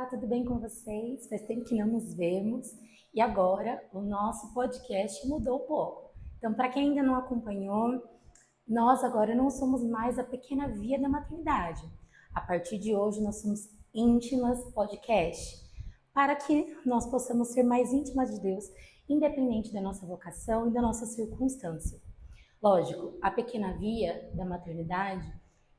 tudo bem com vocês? Faz tempo que não nos vemos e agora o nosso podcast mudou um pouco. Então, para quem ainda não acompanhou, nós agora não somos mais a Pequena Via da Maternidade. A partir de hoje, nós somos Íntimas Podcast, para que nós possamos ser mais íntimas de Deus, independente da nossa vocação e da nossa circunstância. Lógico, a Pequena Via da Maternidade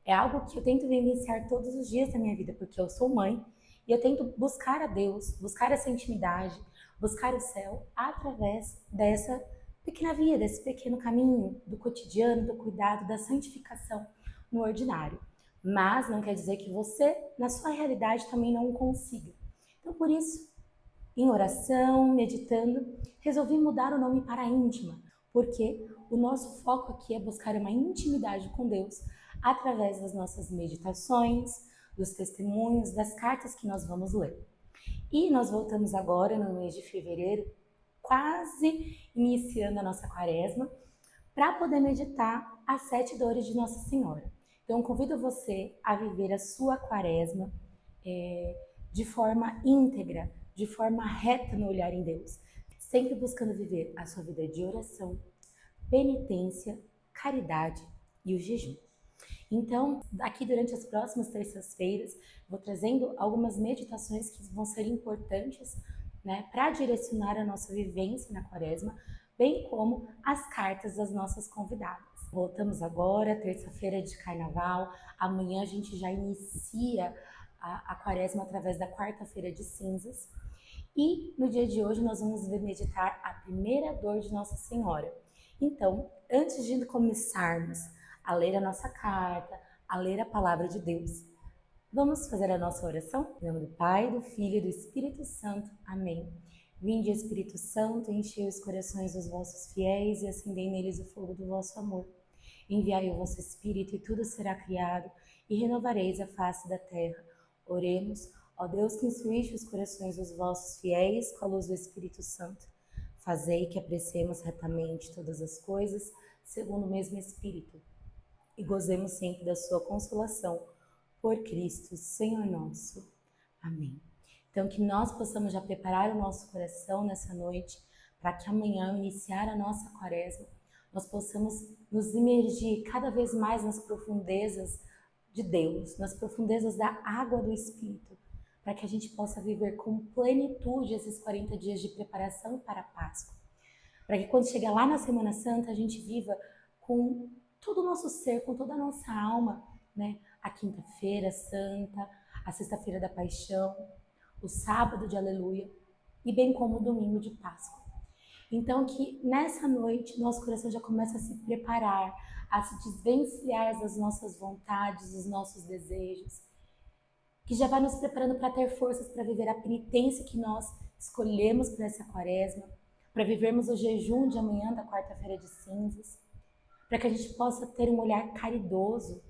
é algo que eu tento vivenciar todos os dias da minha vida, porque eu sou mãe e eu tento buscar a Deus, buscar essa intimidade, buscar o céu através dessa pequena via, desse pequeno caminho do cotidiano, do cuidado, da santificação no ordinário. Mas não quer dizer que você, na sua realidade, também não o consiga. Então, por isso, em oração, meditando, resolvi mudar o nome para íntima, porque o nosso foco aqui é buscar uma intimidade com Deus através das nossas meditações, dos testemunhos, das cartas que nós vamos ler. E nós voltamos agora no mês de fevereiro, quase iniciando a nossa quaresma, para poder meditar as 7 dores de Nossa Senhora. Então, convido você a viver a sua quaresma de forma íntegra, de forma reta no olhar em Deus, sempre buscando viver a sua vida de oração, penitência, caridade e o jejum. Então, aqui durante as próximas terças-feiras, vou trazendo algumas meditações que vão ser importantes, para direcionar a nossa vivência na quaresma, bem como as cartas das nossas convidadas. Voltamos agora, terça-feira de carnaval, amanhã a gente já inicia a quaresma através da quarta-feira de cinzas. E no dia de hoje nós vamos meditar a primeira dor de Nossa Senhora. Então, antes de começarmos a ler a nossa carta, a ler a palavra de Deus, vamos fazer a nossa oração? Em nome do Pai, do Filho e do Espírito Santo. Amém. Vinde, Espírito Santo, enchei os corações dos vossos fiéis e acendei neles o fogo do vosso amor. Enviai o vosso Espírito e tudo será criado e renovareis a face da terra. Oremos, ó Deus que instruíste os corações dos vossos fiéis com a luz do Espírito Santo. Fazei que apreciemos retamente todas as coisas segundo o mesmo Espírito e gozemos sempre da sua consolação. Por Cristo, Senhor nosso. Amém. Então, que nós possamos já preparar o nosso coração nessa noite, para que amanhã, ao iniciar a nossa quaresma, nós possamos nos imergir cada vez mais nas profundezas de Deus, nas profundezas da água do Espírito, para que a gente possa viver com plenitude esses 40 dias de preparação para a Páscoa. Para que quando chegar lá na Semana Santa, a gente viva com todo o nosso ser, com toda a nossa alma, a quinta-feira santa, a sexta-feira da paixão, o sábado de aleluia e bem como o domingo de Páscoa. Então que nessa noite nosso coração já começa a se preparar, a se desvencilhar das nossas vontades, dos nossos desejos, que já vai nos preparando para ter forças para viver a penitência que nós escolhemos para essa quaresma, para vivermos o jejum de amanhã da quarta-feira de cinzas, para que a gente possa ter um olhar caridoso,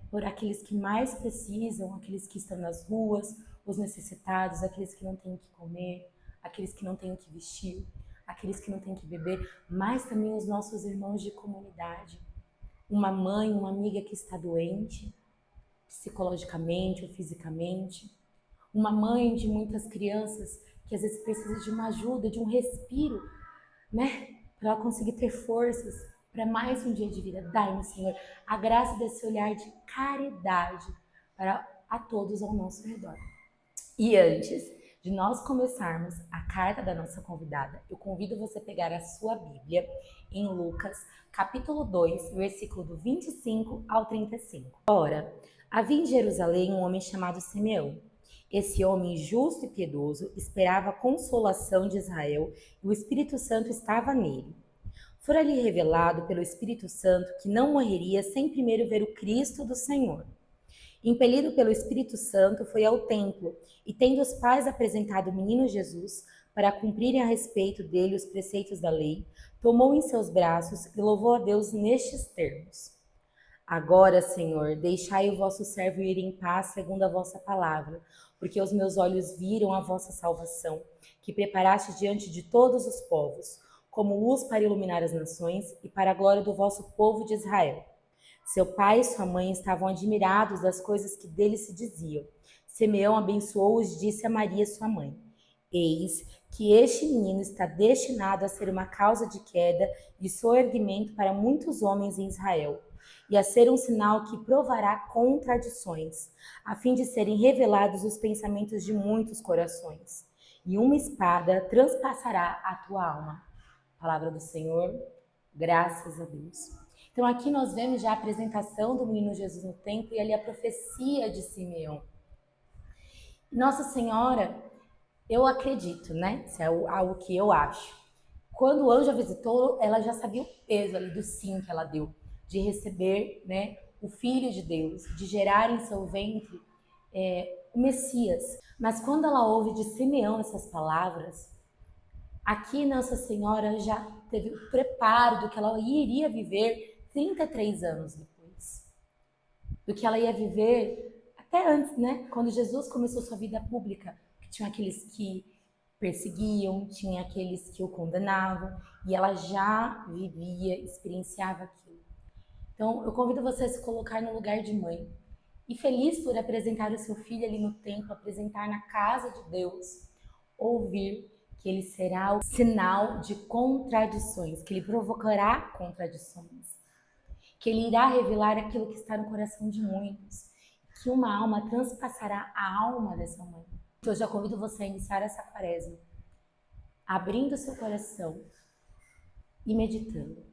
por aqueles que mais precisam, aqueles que estão nas ruas, os necessitados, aqueles que não têm o que comer, aqueles que não têm o que vestir, aqueles que não têm o que beber, mas também os nossos irmãos de comunidade. Uma mãe, uma amiga que está doente, psicologicamente ou fisicamente. Uma mãe de muitas crianças que às vezes precisa de uma ajuda, de um respiro, para ela conseguir ter forças para mais um dia de vida. Dai-nos, Senhor, a graça desse olhar de caridade para a todos ao nosso redor. E antes de nós começarmos a carta da nossa convidada, eu convido você a pegar a sua Bíblia em Lucas, capítulo 2, versículo do 25 ao 35. Ora, havia em Jerusalém um homem chamado Simeão. Esse homem justo e piedoso esperava a consolação de Israel e o Espírito Santo estava nele. Fora-lhe revelado pelo Espírito Santo que não morreria sem primeiro ver o Cristo do Senhor. Impelido pelo Espírito Santo, foi ao templo e, tendo os pais apresentado o menino Jesus para cumprirem a respeito dele os preceitos da lei, tomou em seus braços e louvou a Deus nestes termos: Agora, Senhor, deixai o vosso servo ir em paz segundo a vossa palavra, porque os meus olhos viram a vossa salvação, que preparaste diante de todos os povos, como luz para iluminar as nações e para a glória do vosso povo de Israel. Seu pai e sua mãe estavam admirados das coisas que dele se diziam. Simeão abençoou-os e disse a Maria, sua mãe: Eis que este menino está destinado a ser uma causa de queda e soerguimento para muitos homens em Israel, e a ser um sinal que provará contradições, a fim de serem revelados os pensamentos de muitos corações. E uma espada transpassará a tua alma. Palavra do Senhor, graças a Deus. Então aqui nós vemos já a apresentação do menino Jesus no templo e ali a profecia de Simeão. Nossa Senhora, eu acredito, né? Isso é algo que eu acho. Quando o anjo a visitou, ela já sabia o peso ali do sim que ela deu, de receber, né, o Filho de Deus, de gerar em seu ventre o Messias. Mas quando ela ouve de Simeão essas palavras, aqui Nossa Senhora já teve o preparo do que ela iria viver 33 anos depois. Do que ela ia viver até antes, né? Quando Jesus começou sua vida pública, tinha aqueles que perseguiam, tinha aqueles que o condenavam, e ela já vivia, experienciava aquilo. Então, eu convido você a se colocar no lugar de mãe, e feliz por apresentar o seu filho ali no templo, apresentar na casa de Deus, ouvir que ele será o sinal de contradições, que ele provocará contradições, que ele irá revelar aquilo que está no coração de muitos, que uma alma transpassará a alma dessa mãe. Então, eu já convido você a iniciar essa quaresma, abrindo seu coração e meditando.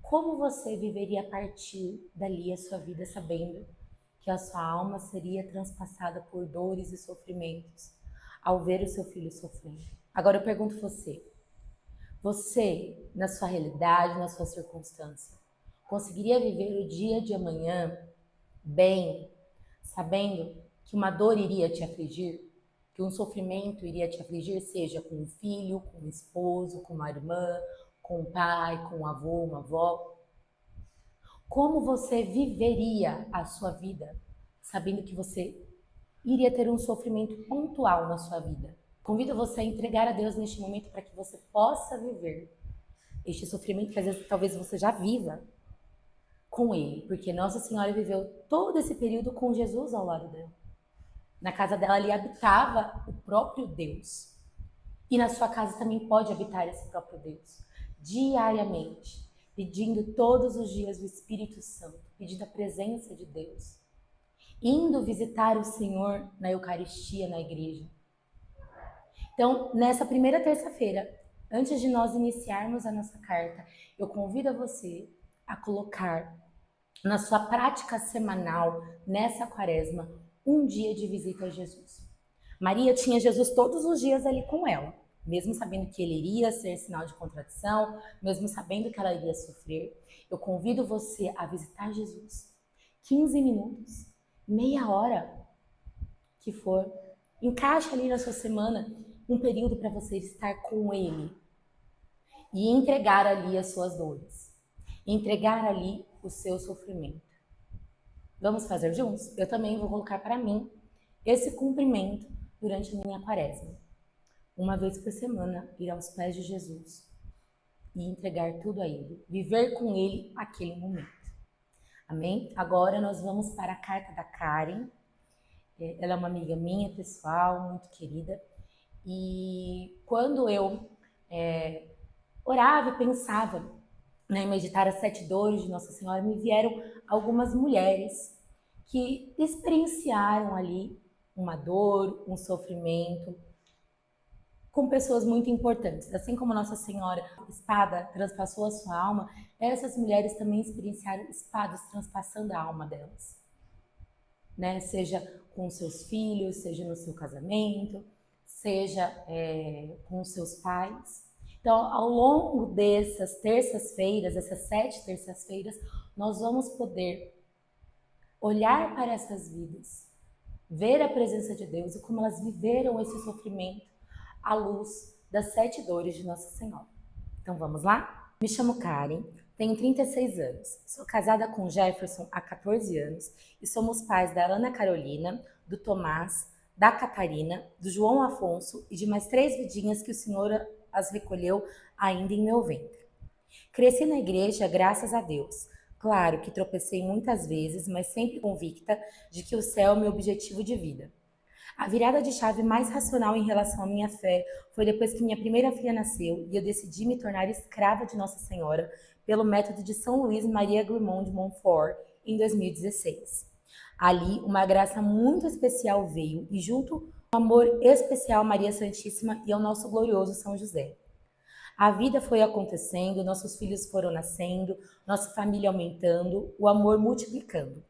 Como você viveria a partir dali a sua vida, sabendo que a sua alma seria transpassada por dores e sofrimentos ao ver o seu filho sofrendo? Agora eu pergunto você, na sua realidade, na sua circunstância, conseguiria viver o dia de amanhã bem, sabendo que uma dor iria te afligir? Que um sofrimento iria te afligir, seja com um filho, com um esposo, com uma irmã, com um pai, com um avô, uma avó? Como você viveria a sua vida, sabendo que você iria ter um sofrimento pontual na sua vida? Convido você a entregar a Deus neste momento para que você possa viver este sofrimento que às vezes talvez você já viva com Ele, porque Nossa Senhora viveu todo esse período com Jesus ao lado dela. Na casa dela ali habitava o próprio Deus. E na sua casa também pode habitar esse próprio Deus. Diariamente, pedindo todos os dias o Espírito Santo, pedindo a presença de Deus. Indo visitar o Senhor na Eucaristia, na igreja. Então, nessa primeira terça-feira, antes de nós iniciarmos a nossa carta, eu convido a você a colocar na sua prática semanal, nessa quaresma, um dia de visita a Jesus. Maria tinha Jesus todos os dias ali com ela, mesmo sabendo que ele iria ser sinal de contradição, mesmo sabendo que ela iria sofrer. Eu convido você a visitar Jesus. 15 minutos, meia hora que for. Encaixe ali na sua semana um período para você estar com ele e entregar ali as suas dores, entregar ali o seu sofrimento. Vamos fazer juntos? Eu também vou colocar para mim esse cumprimento durante a minha quaresma. Uma vez por semana, ir aos pés de Jesus e entregar tudo a Ele. Viver com Ele aquele momento. Amém? Agora nós vamos para a carta da Karen. Ela é uma amiga minha, pessoal, muito querida. E quando eu orava e pensava, né, em meditar as 7 dores de Nossa Senhora, me vieram algumas mulheres que experienciaram ali uma dor, um sofrimento, com pessoas muito importantes. Assim como Nossa Senhora, espada, transpassou a sua alma, essas mulheres também experienciaram espadas transpassando a alma delas. Né? Seja com seus filhos, seja no seu casamento, seja com seus pais. Então, ao longo dessas terças-feiras, essas 7 terças-feiras, nós vamos poder olhar para essas vidas, ver a presença de Deus e como elas viveram esse sofrimento à luz das 7 dores de Nossa Senhora. Então, vamos lá? Me chamo Karen, tenho 36 anos, sou casada com Jefferson há 14 anos e somos pais da Ana Carolina, do Tomás, da Catarina, do João Afonso e de mais 3 vidinhas que o Senhor as recolheu ainda em meu ventre. Cresci na igreja, graças a Deus. Claro que tropecei muitas vezes, mas sempre convicta de que o céu é meu objetivo de vida. A virada de chave mais racional em relação à minha fé foi depois que minha primeira filha nasceu e eu decidi me tornar escrava de Nossa Senhora pelo método de São Luís Maria Guimond de Montfort em 2016. Ali, uma graça muito especial veio e junto um amor especial a Maria Santíssima e ao nosso glorioso São José. A vida foi acontecendo, nossos filhos foram nascendo, nossa família aumentando, o amor multiplicando.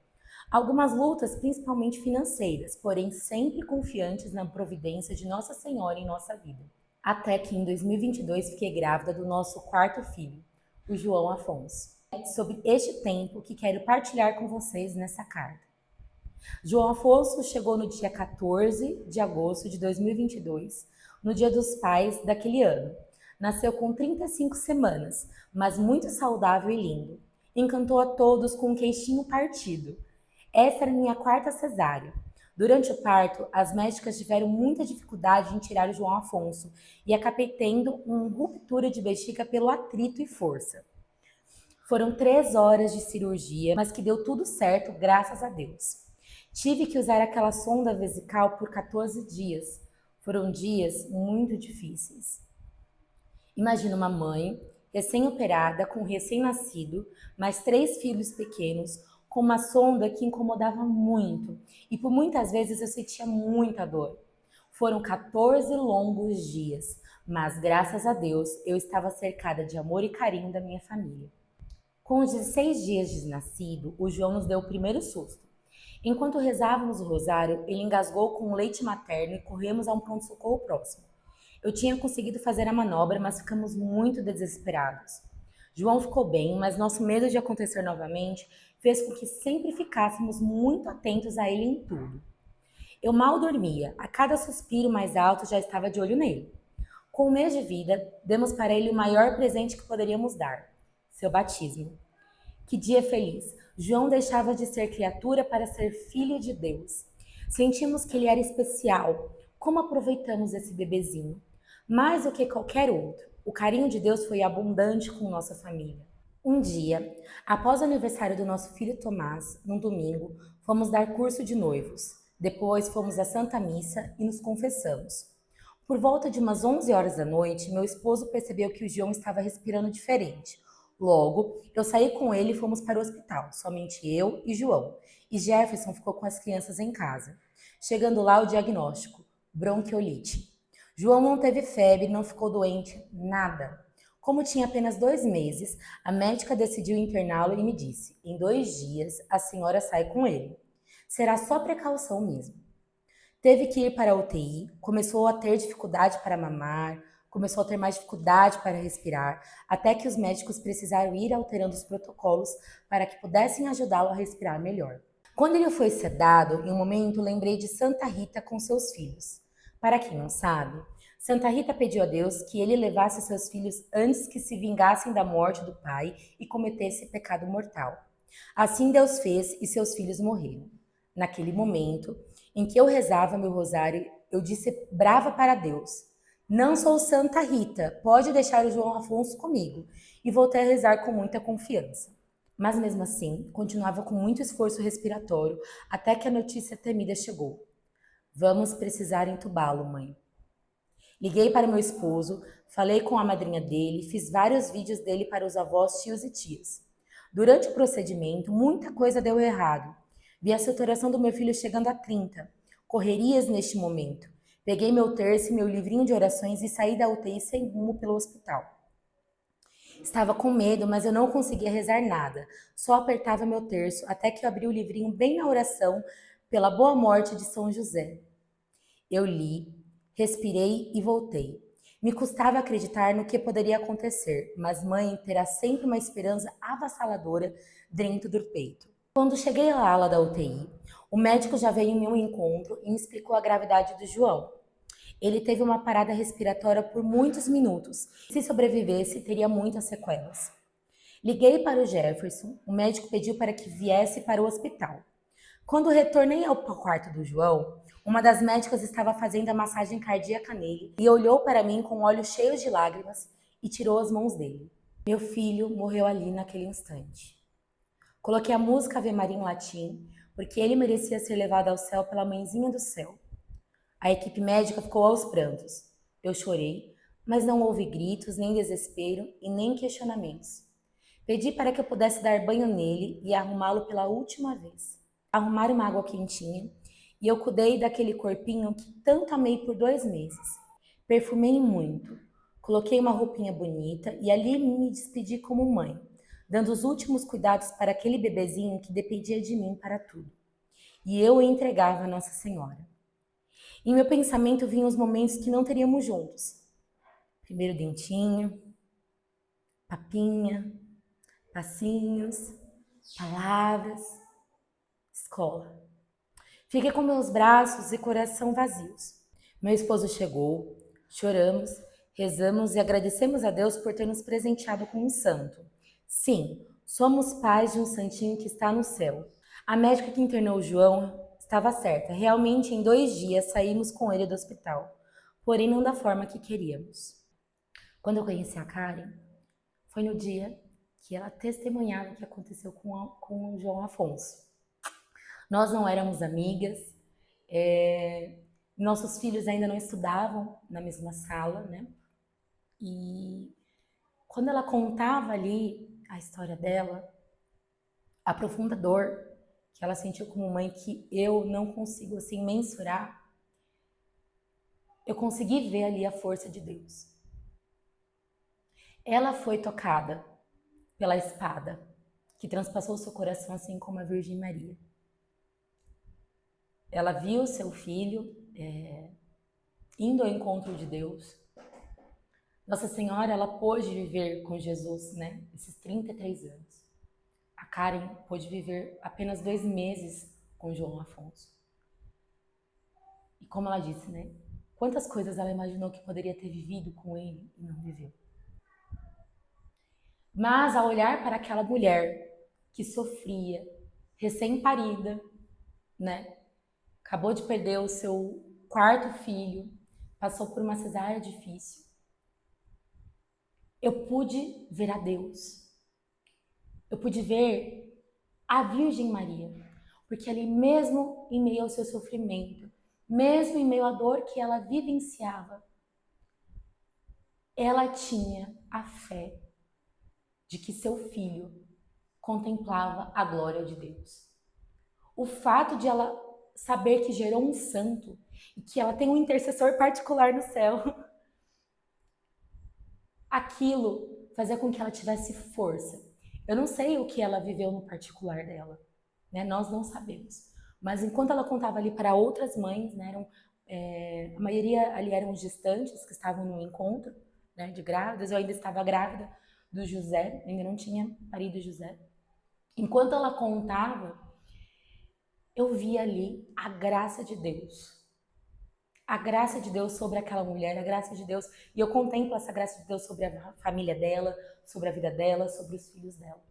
Algumas lutas, principalmente financeiras, porém sempre confiantes na providência de Nossa Senhora em nossa vida. Até que em 2022 fiquei grávida do nosso quarto filho, o João Afonso. É sobre este tempo que quero partilhar com vocês nessa carta. João Afonso chegou no dia 14 de agosto de 2022, no Dia dos Pais daquele ano. Nasceu com 35 semanas, mas muito saudável e lindo. Encantou a todos com um queixinho partido. Essa era minha quarta cesárea. Durante o parto, as médicas tiveram muita dificuldade em tirar o João Afonso e acabei tendo uma ruptura de bexiga pelo atrito e força. Foram 3 horas de cirurgia, mas que deu tudo certo, graças a Deus. Tive que usar aquela sonda vesical por 14 dias. Foram dias muito difíceis. Imagina uma mãe recém-operada, com um recém-nascido, mais 3 filhos pequenos, com uma sonda que incomodava muito e por muitas vezes eu sentia muita dor. Foram 14 longos dias, mas graças a Deus eu estava cercada de amor e carinho da minha família. Com os 16 dias de nascido, o João nos deu o primeiro susto. Enquanto rezávamos o rosário, ele engasgou com o leite materno e corremos a um pronto-socorro próximo. Eu tinha conseguido fazer a manobra, mas ficamos muito desesperados. João ficou bem, mas nosso medo de acontecer novamente fez com que sempre ficássemos muito atentos a ele em tudo. Eu mal dormia, a cada suspiro mais alto já estava de olho nele. Com um mês de vida, demos para ele o maior presente que poderíamos dar, seu batismo. Que dia feliz! João deixava de ser criatura para ser filho de Deus. Sentimos que ele era especial. Como aproveitamos esse bebezinho? Mais do que qualquer outro, o carinho de Deus foi abundante com nossa família. Um dia, após o aniversário do nosso filho Tomás, num domingo, fomos dar curso de noivos. Depois fomos à Santa Missa e nos confessamos. Por volta de umas 11 horas da noite, meu esposo percebeu que o João estava respirando diferente. Logo, eu saí com ele e fomos para o hospital, somente eu e João. E Jefferson ficou com as crianças em casa. Chegando lá, o diagnóstico: bronquiolite. João não teve febre, não ficou doente, nada. Como tinha apenas 2 meses, a médica decidiu interná-lo e me disse: em 2 dias a senhora sai com ele. Será só precaução mesmo. Teve que ir para a UTI, começou a ter dificuldade para mamar, começou a ter mais dificuldade para respirar, até que os médicos precisaram ir alterando os protocolos para que pudessem ajudá-lo a respirar melhor. Quando ele foi sedado, em um momento lembrei de Santa Rita com seus filhos. Para quem não sabe, Santa Rita pediu a Deus que ele levasse seus filhos antes que se vingassem da morte do pai e cometesse pecado mortal. Assim Deus fez e seus filhos morreram. Naquele momento em que eu rezava meu rosário, eu disse brava para Deus: não sou Santa Rita, pode deixar o João Afonso comigo. E voltei a rezar com muita confiança. Mas mesmo assim, continuava com muito esforço respiratório, até que a notícia temida chegou. Vamos precisar entubá-lo, mãe. Liguei para meu esposo, falei com a madrinha dele, fiz vários vídeos dele para os avós, tios e tias. Durante o procedimento, muita coisa deu errado. Vi a saturação do meu filho chegando a 30. Correrias neste momento. Peguei meu terço e meu livrinho de orações e saí da UTI sem rumo pelo hospital. Estava com medo, mas eu não conseguia rezar nada. Só apertava meu terço até que eu abri o livrinho bem na oração pela boa morte de São José. Eu li, respirei e voltei. Me custava acreditar no que poderia acontecer, mas mãe terá sempre uma esperança avassaladora dentro do peito. Quando cheguei à ala da UTI, o médico já veio em meu encontro e me explicou a gravidade do João. Ele teve uma parada respiratória por muitos minutos. Se sobrevivesse, teria muitas sequelas. Liguei para o Jefferson, o médico pediu para que viesse para o hospital. Quando retornei ao quarto do João, uma das médicas estava fazendo a massagem cardíaca nele e olhou para mim com olhos cheios de lágrimas e tirou as mãos dele. Meu filho morreu ali naquele instante. Coloquei a música Ave Maria em latim, porque ele merecia ser levado ao céu pela mãezinha do céu. A equipe médica ficou aos prantos. Eu chorei, mas não houve gritos, nem desespero e nem questionamentos. Pedi para que eu pudesse dar banho nele e arrumá-lo pela última vez. Arrumar uma água quentinha e eu cuidei daquele corpinho que tanto amei por 2 meses. Perfumei muito, coloquei uma roupinha bonita e ali me despedi como mãe, dando os últimos cuidados para aquele bebezinho que dependia de mim para tudo. E eu o entregava a Nossa Senhora. Em meu pensamento vinham os momentos que não teríamos juntos. Primeiro dentinho, papinha, passinhos, palavras, escola. Fiquei com meus braços e coração vazios. Meu esposo chegou, choramos, rezamos e agradecemos a Deus por ter nos presenteado com um santo. Sim, somos pais de um santinho que está no céu. A médica que internou o João estava certa. Realmente, em 2 dias, saímos com ele do hospital. Porém, não da forma que queríamos. Quando eu conheci a Karen, foi no dia que ela testemunhava o que aconteceu com o João Afonso. Nós não éramos amigas, nossos filhos ainda não estudavam na mesma sala, né? E quando ela contava ali a história dela, a profunda dor que ela sentiu como mãe, que eu não consigo assim mensurar, eu consegui ver ali a força de Deus. Ela foi tocada pela espada que transpassou seu coração assim como a Virgem Maria. Ela viu seu filho indo ao encontro de Deus. Nossa Senhora, ela pôde viver com Jesus, né? Esses 33 anos. A Karen pôde viver apenas 2 meses com João Afonso. E como ela disse, né? Quantas coisas ela imaginou que poderia ter vivido com ele e não viveu. Mas ao olhar para aquela mulher que sofria, recém-parida, né? Acabou de perder o seu 4º filho, passou por uma cesárea difícil. Eu pude ver a Deus. Eu pude ver a Virgem Maria. Porque ali mesmo em meio ao seu sofrimento, mesmo em meio à dor que ela vivenciava, ela tinha a fé de que seu filho contemplava a glória de Deus. O fato de ela saber que gerou um santo e que ela tem um intercessor particular no céu, aquilo fazia com que ela tivesse força. Eu não sei o que ela viveu no particular dela, né? Nós não sabemos. Mas enquanto ela contava ali para outras mães, né, a maioria ali eram gestantes que estavam no encontro, né, de grávidas. Eu ainda estava grávida do José, ainda não tinha parido José. Enquanto ela contava, eu via ali a graça de Deus. A graça de Deus sobre aquela mulher, a graça de Deus. E eu contemplo essa graça de Deus sobre a família dela, sobre a vida dela, sobre os filhos dela.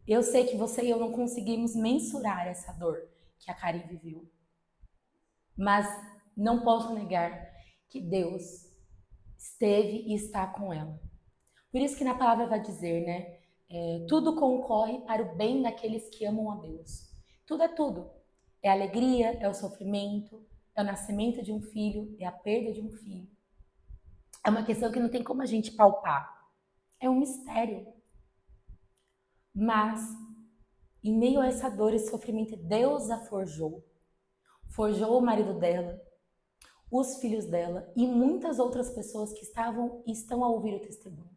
Eu sei que você e eu não conseguimos mensurar essa dor que a Karen viveu. Mas não posso negar que Deus esteve e está com ela. Por isso que na palavra vai dizer, né? Tudo concorre para o bem daqueles que amam a Deus. Tudo é tudo. É a alegria, é o sofrimento, é o nascimento de um filho, é a perda de um filho. É uma questão que não tem como a gente palpar. É um mistério. Mas, em meio a essa dor e sofrimento, Deus a forjou. Forjou o marido dela, os filhos dela e muitas outras pessoas que estavam e estão a ouvir o testemunho.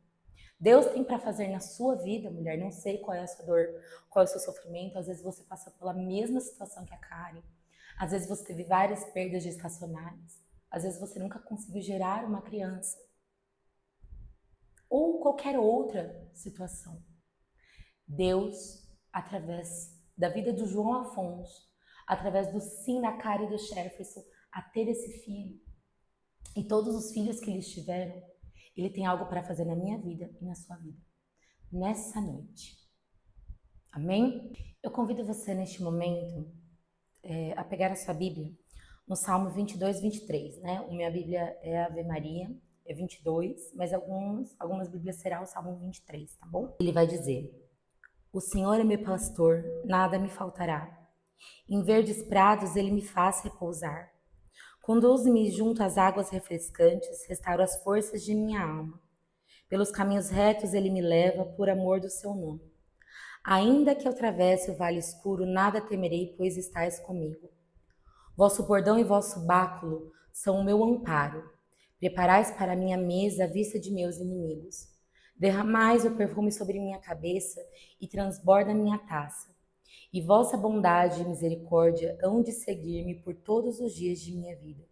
Deus tem para fazer na sua vida, mulher, não sei qual é a sua dor, qual é o seu sofrimento. Às vezes você passa pela mesma situação que a Karen. Às vezes você teve várias perdas gestacionais. Às vezes você nunca conseguiu gerar uma criança. Ou qualquer outra situação. Deus, através da vida do João Afonso, através do sim da Karen e do Jefferson, a ter esse filho, e todos os filhos que eles tiveram, ele tem algo para fazer na minha vida e na sua vida, nessa noite. Amém? Eu convido você neste momento a pegar a sua Bíblia no Salmo 22, 23, né? A minha Bíblia é Ave Maria, é 22, mas algumas Bíblias será o Salmo 23, tá bom? Ele vai dizer: O Senhor é meu pastor, nada me faltará. Em verdes prados ele me faz repousar. Conduz-me junto às águas refrescantes, restaura as forças de minha alma. Pelos caminhos retos ele me leva, por amor do seu nome. Ainda que eu atravesse o vale escuro, nada temerei, pois estais comigo. Vosso bordão e vosso báculo são o meu amparo. Preparais para minha mesa a vista de meus inimigos. Derramais o perfume sobre minha cabeça e transborda minha taça. E vossa bondade e misericórdia hão de seguir-me por todos os dias de minha vida.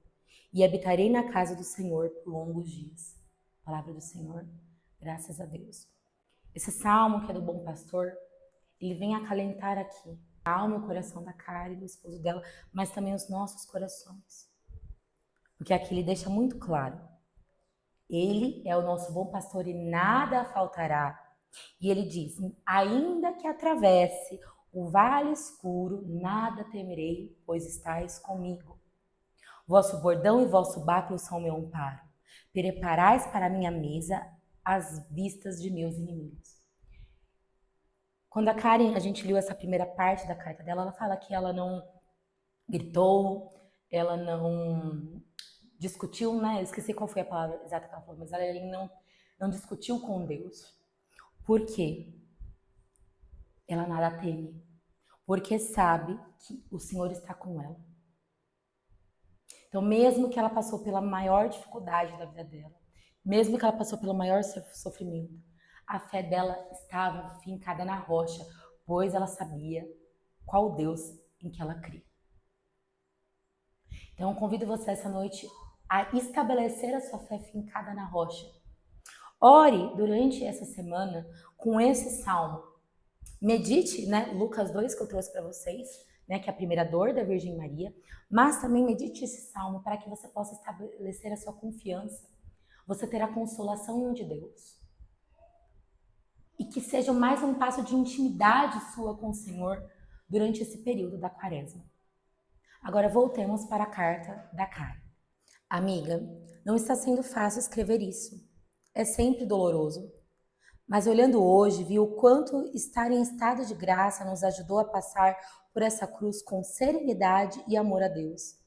E habitarei na casa do Senhor por longos dias. Palavra do Senhor, graças a Deus. Esse salmo, que é do bom pastor, ele vem acalentar aqui a alma e o coração da Karen, do esposo dela, mas também os nossos corações. Porque aqui ele deixa muito claro: ele é o nosso bom pastor e nada faltará. E ele diz: ainda que atravesse o vale escuro, nada temerei, pois estais comigo. Vosso bordão e vosso báculo são meu amparo. Preparais para a minha mesa as vistas de meus inimigos. Quando a Karen, a gente leu essa primeira parte da carta dela, ela fala que ela não gritou, ela não discutiu, né? Eu esqueci qual foi a palavra exata que ela falou, mas ela não discutiu com Deus. Por quê? Ela nada teme, porque sabe que o Senhor está com ela. Então, mesmo que ela passou pela maior dificuldade da vida dela, mesmo que ela passou pelo maior sofrimento, a fé dela estava fincada na rocha, pois ela sabia qual Deus em que ela crê. Então, eu convido você essa noite a estabelecer a sua fé fincada na rocha. Ore durante essa semana com esse salmo. Medite, né, Lucas 2 que eu trouxe para vocês, né, que é a primeira dor da Virgem Maria, mas também medite esse salmo para que você possa estabelecer a sua confiança. Você terá consolação de Deus. E que seja mais um passo de intimidade sua com o Senhor durante esse período da quaresma. Agora voltemos para a carta da Karen. Amiga, não está sendo fácil escrever isso. É sempre doloroso. Mas olhando hoje, vi o quanto estar em estado de graça nos ajudou a passar por essa cruz com serenidade e amor a Deus.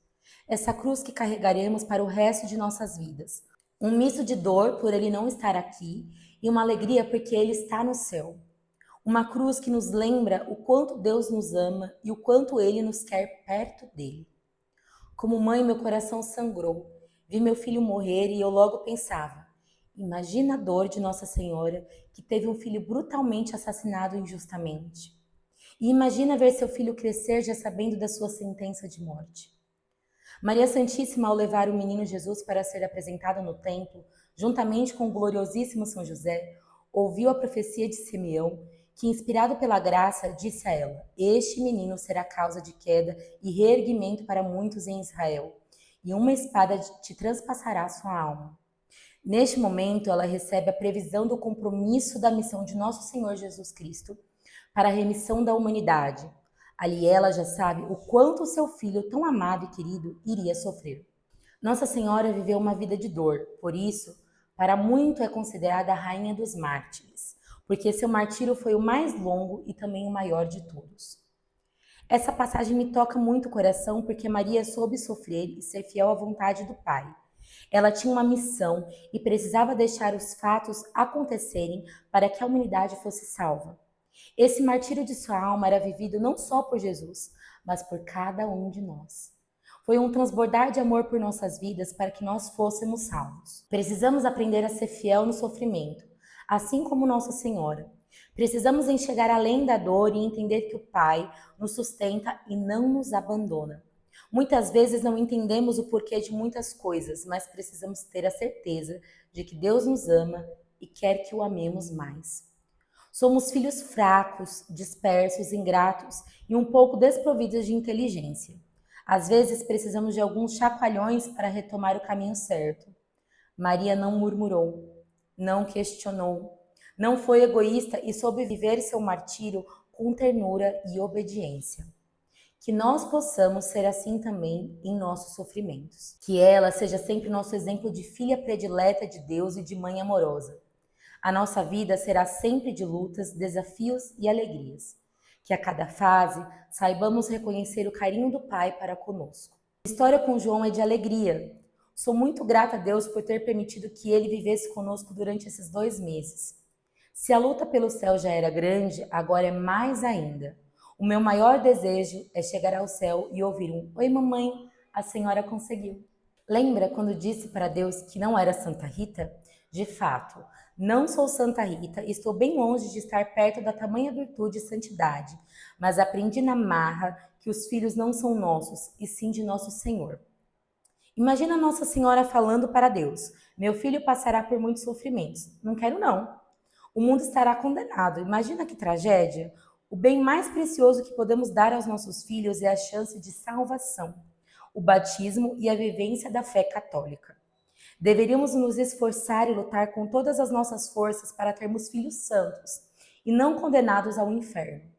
Essa cruz que carregaremos para o resto de nossas vidas. Um misto de dor por Ele não estar aqui e uma alegria porque Ele está no céu. Uma cruz que nos lembra o quanto Deus nos ama e o quanto Ele nos quer perto dele. Como mãe, meu coração sangrou. Vi meu filho morrer e eu logo pensava: imagina a dor de Nossa Senhora, que teve um filho brutalmente assassinado injustamente. E imagina ver seu filho crescer já sabendo da sua sentença de morte. Maria Santíssima, ao levar o menino Jesus para ser apresentado no templo, juntamente com o gloriosíssimo São José, ouviu a profecia de Simeão, que, inspirado pela graça, disse a ela: este menino será causa de queda e reerguimento para muitos em Israel, e uma espada te transpassará sua alma. Neste momento, ela recebe a previsão do compromisso da missão de nosso Senhor Jesus Cristo para a remissão da humanidade. Ali ela já sabe o quanto o seu filho, tão amado e querido, iria sofrer. Nossa Senhora viveu uma vida de dor, por isso, para muito é considerada a rainha dos mártires, porque seu martírio foi o mais longo e também o maior de todos. Essa passagem me toca muito o coração porque Maria soube sofrer e ser fiel à vontade do Pai. Ela tinha uma missão e precisava deixar os fatos acontecerem para que a humanidade fosse salva. Esse martírio de sua alma era vivido não só por Jesus, mas por cada um de nós. Foi um transbordar de amor por nossas vidas para que nós fôssemos salvos. Precisamos aprender a ser fiel no sofrimento, assim como Nossa Senhora. Precisamos enxergar além da dor e entender que o Pai nos sustenta e não nos abandona. Muitas vezes não entendemos o porquê de muitas coisas, mas precisamos ter a certeza de que Deus nos ama e quer que o amemos mais. Somos filhos fracos, dispersos, ingratos e um pouco desprovidos de inteligência. Às vezes precisamos de alguns chacoalhões para retomar o caminho certo. Maria não murmurou, não questionou, não foi egoísta e soube viver seu martírio com ternura e obediência. Que nós possamos ser assim também em nossos sofrimentos. Que ela seja sempre nosso exemplo de filha predileta de Deus e de mãe amorosa. A nossa vida será sempre de lutas, desafios e alegrias. Que a cada fase saibamos reconhecer o carinho do Pai para conosco. A história com João é de alegria. Sou muito grata a Deus por ter permitido que ele vivesse conosco durante esses 2 meses. Se a luta pelo céu já era grande, agora é mais ainda. O meu maior desejo é chegar ao céu e ouvir um "Oi, mamãe, a senhora conseguiu". Lembra quando disse para Deus que não era Santa Rita? De fato, não sou Santa Rita e estou bem longe de estar perto da tamanha virtude e santidade, mas aprendi na marra que os filhos não são nossos, e sim de nosso Senhor. Imagina Nossa Senhora falando para Deus: meu filho passará por muitos sofrimentos. Não quero não. O mundo estará condenado. Imagina que tragédia. O bem mais precioso que podemos dar aos nossos filhos é a chance de salvação, o batismo e a vivência da fé católica. Deveríamos nos esforçar e lutar com todas as nossas forças para termos filhos santos e não condenados ao inferno.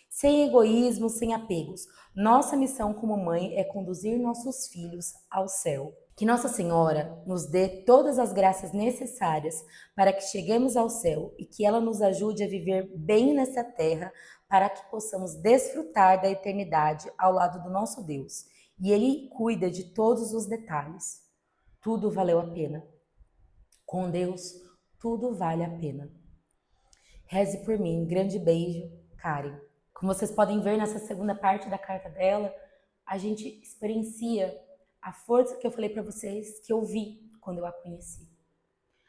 Sem egoísmo, sem apegos. Nossa missão como mãe é conduzir nossos filhos ao céu. Que Nossa Senhora nos dê todas as graças necessárias para que cheguemos ao céu e que ela nos ajude a viver bem nessa terra para que possamos desfrutar da eternidade ao lado do nosso Deus. E Ele cuida de todos os detalhes. Tudo valeu a pena. Com Deus, tudo vale a pena. Reze por mim. Grande beijo, Karen. Como vocês podem ver nessa segunda parte da carta dela, a gente experiencia a força que eu falei para vocês, que eu vi quando eu a conheci.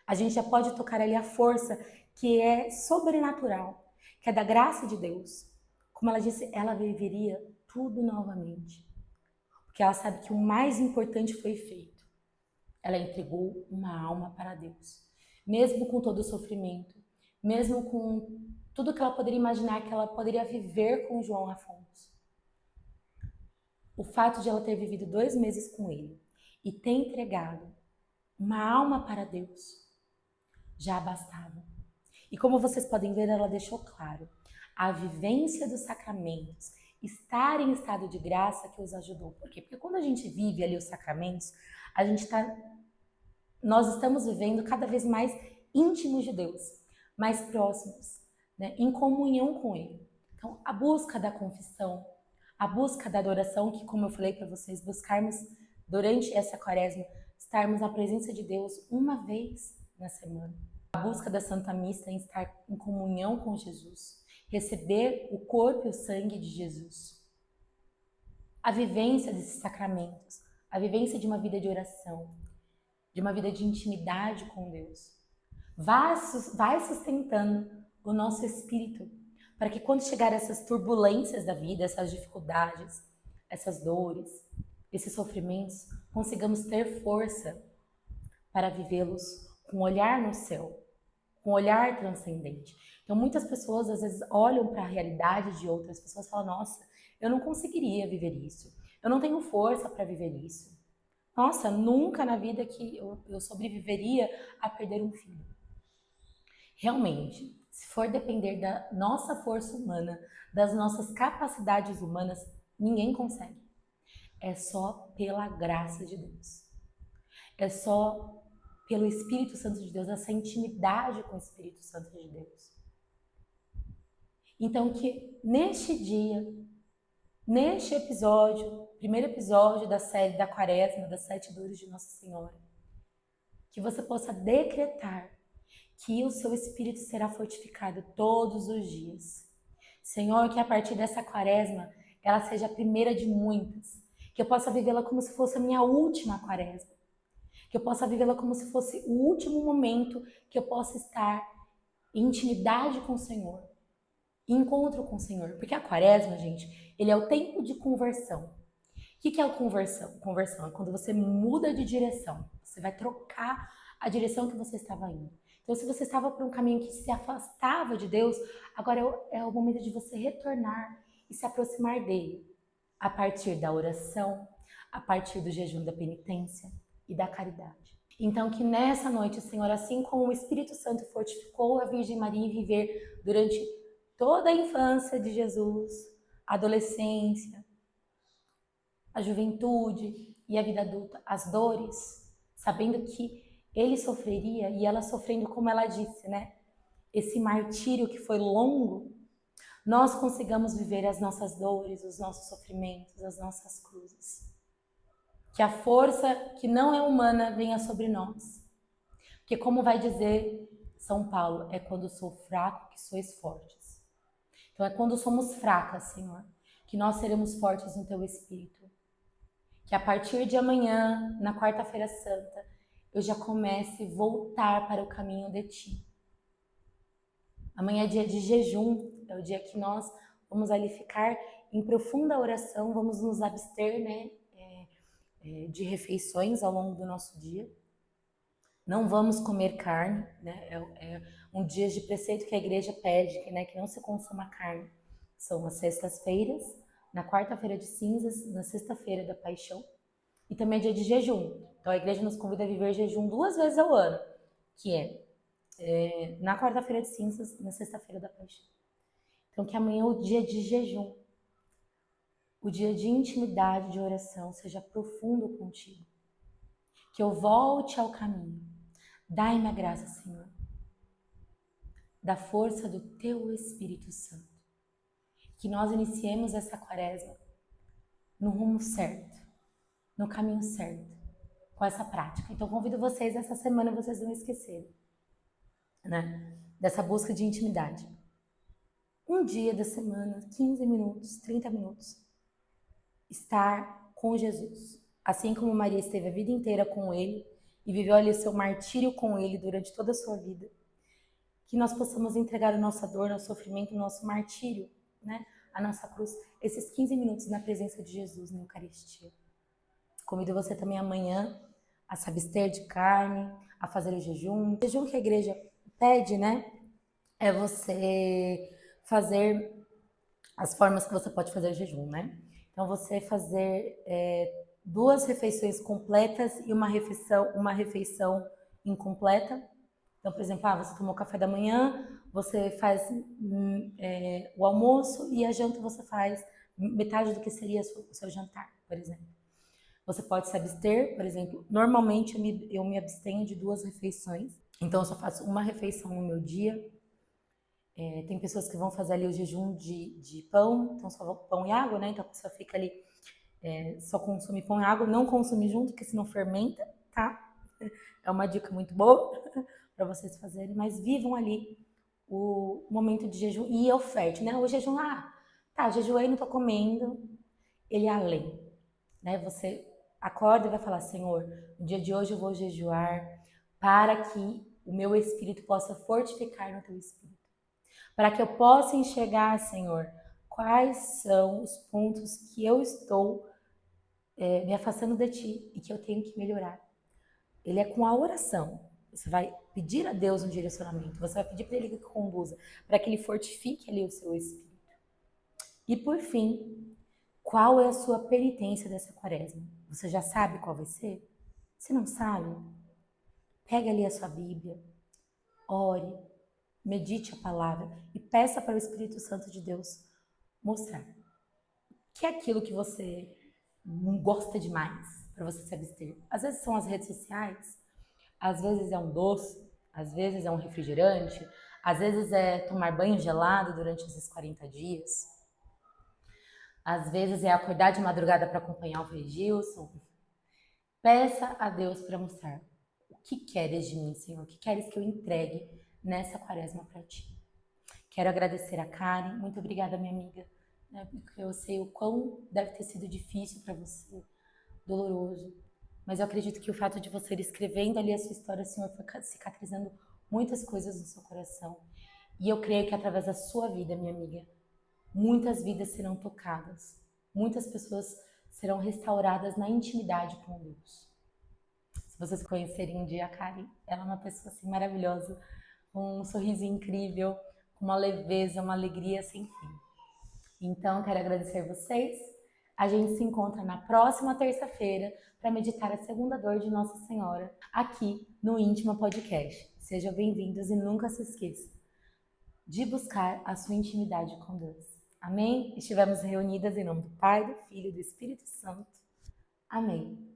A gente já pode tocar ali a força que é sobrenatural, que é da graça de Deus. Como ela disse, ela viveria tudo novamente. Porque ela sabe que o mais importante foi feito. Ela entregou uma alma para Deus. Mesmo com todo o sofrimento, mesmo com tudo que ela poderia imaginar que ela poderia viver com João Afonso. O fato de ela ter vivido 2 meses com ele e ter entregado uma alma para Deus já bastava. E como vocês podem ver, ela deixou claro a vivência dos sacramentos, estar em estado de graça que os ajudou. Por quê? Porque quando a gente vive ali os sacramentos, nós estamos vivendo cada vez mais íntimos de Deus, mais próximos, né? Em comunhão com Ele. Então, a busca da confissão, a busca da adoração, que como eu falei para vocês, buscarmos durante essa quaresma, estarmos na presença de Deus uma vez na semana. A busca da Santa Missa em estar em comunhão com Jesus, receber o corpo e o sangue de Jesus. A vivência desses sacramentos, a vivência de uma vida de oração, de uma vida de intimidade com Deus. Vai sustentando o nosso espírito, para que quando chegar essas turbulências da vida, essas dificuldades, essas dores, esses sofrimentos, consigamos ter força para vivê-los com um olhar no céu, com um olhar transcendente. Então muitas pessoas às vezes olham para a realidade de outras pessoas e falam: nossa, eu não conseguiria viver isso, eu não tenho força para viver isso. Nossa, nunca na vida que eu sobreviveria a perder um filho. Realmente, se for depender da nossa força humana, das nossas capacidades humanas, ninguém consegue. É só pela graça de Deus. É só pelo Espírito Santo de Deus, essa intimidade com o Espírito Santo de Deus. Então que neste dia, neste episódio, primeiro episódio da série da Quaresma, das 7 dores de Nossa Senhora, que você possa decretar que o seu espírito será fortificado todos os dias. Senhor, que a partir dessa quaresma, ela seja a primeira de muitas. Que eu possa vivê-la como se fosse a minha última quaresma. Que eu possa vivê-la como se fosse o último momento que eu possa estar em intimidade com o Senhor. Em encontro com o Senhor. Porque a quaresma, gente, ele é o tempo de conversão. O que é a conversão? Conversão é quando você muda de direção. Você vai trocar a direção que você estava indo. Então, se você estava por um caminho que se afastava de Deus, agora é o momento de você retornar e se aproximar dele. A partir da oração, a partir do jejum da penitência e da caridade. Então, que nessa noite, Senhor, assim como o Espírito Santo fortificou a Virgem Maria em viver durante toda a infância de Jesus, a adolescência, a juventude e a vida adulta, as dores, sabendo que ele sofreria e ela sofrendo, como ela disse, né? Esse martírio que foi longo, nós consigamos viver as nossas dores, os nossos sofrimentos, as nossas cruzes. Que a força que não é humana venha sobre nós. Porque como vai dizer São Paulo, é quando sou fraco que sois fortes. Então é quando somos fracas, Senhor, que nós seremos fortes no Teu Espírito. Que a partir de amanhã, na quarta-feira santa, eu já comece a voltar para o caminho de Ti. Amanhã é dia de jejum, é o dia que nós vamos ali ficar em profunda oração, vamos nos abster, né, de refeições ao longo do nosso dia. Não vamos comer carne, né, é um dia de preceito que a igreja pede, né, que não se consuma carne. São as sextas-feiras, na quarta-feira de cinzas, na sexta-feira da paixão, e também é dia de jejum. Então a igreja nos convida a viver jejum 2 vezes ao ano, que é na quarta-feira de cinzas, na sexta-feira da paixão. Então que amanhã o dia de jejum, o dia de intimidade, de oração, seja profundo contigo. Que eu volte ao caminho. Dai-me a graça, Senhor, da força do Teu Espírito Santo. Que nós iniciemos essa quaresma no rumo certo, no caminho certo, com essa prática. Então convido vocês, essa semana vocês não esquecerem, né, dessa busca de intimidade. Um dia da semana, 15 minutos, 30 minutos, estar com Jesus. Assim como Maria esteve a vida inteira com Ele e viveu ali o seu martírio com Ele durante toda a sua vida, que nós possamos entregar a nossa dor, nosso sofrimento, o nosso martírio, né, a nossa cruz, esses 15 minutos na presença de Jesus na Eucaristia. Convido você também amanhã a se abster de carne, a fazer o jejum. O jejum que a igreja pede, né, é você fazer as formas que você pode fazer jejum, né? Então você fazer 2 refeições completas e uma refeição incompleta. Então, por exemplo, você tomou café da manhã, você faz o almoço e a janta você faz metade do que seria o seu jantar, por exemplo. Você pode se abster, por exemplo, normalmente eu me abstenho de 2 refeições, então eu só faço uma refeição no meu dia. Tem pessoas que vão fazer ali o jejum de pão, então só pão e água, né? Então a pessoa fica ali, só consome pão e água, não consome junto, porque senão fermenta, tá? É uma dica muito boa para vocês fazerem, mas vivam ali o momento de jejum e oferte, né? O jejum, jejuei, não tô comendo, ele é além, né? Você acorda e vai falar, Senhor, no dia de hoje eu vou jejuar para que o meu espírito possa fortificar no teu espírito. Para que eu possa enxergar, Senhor, quais são os pontos que eu estou me afastando de Ti e que eu tenho que melhorar. Ele é com a oração. Você vai pedir a Deus um direcionamento, você vai pedir para Ele que conduza, para que Ele fortifique ali o seu espírito. E por fim, qual é a sua penitência dessa quaresma? Você já sabe qual vai ser? Se não sabe, pega ali a sua Bíblia, ore, medite a palavra e peça para o Espírito Santo de Deus mostrar que é aquilo que você não gosta demais para você se abster. Às vezes são as redes sociais, às vezes é um doce, às vezes é um refrigerante, às vezes é tomar banho gelado durante esses 40 dias, às vezes é acordar de madrugada para acompanhar o Frei Gilson. Peça a Deus para mostrar o que queres de mim, Senhor, o que queres que eu entregue nessa quaresma para Ti. Quero agradecer a Karen, muito obrigada, minha amiga, né, porque eu sei o quão deve ter sido difícil para você, doloroso, mas eu acredito que o fato de você ir escrevendo ali a sua história, Senhor, foi cicatrizando muitas coisas no seu coração. E eu creio que através da sua vida, minha amiga, muitas vidas serão tocadas, muitas pessoas serão restauradas na intimidade com Deus. Se vocês conhecerem um dia a Karen, ela é uma pessoa assim maravilhosa, com um sorriso incrível, com uma leveza, uma alegria sem fim. Então, quero agradecer vocês. A gente se encontra na próxima terça-feira para meditar a segunda dor de Nossa Senhora, aqui no Íntima Podcast. Sejam bem-vindos e nunca se esqueçam de buscar a sua intimidade com Deus. Amém? Estivemos reunidas em nome do Pai, do Filho e do Espírito Santo. Amém.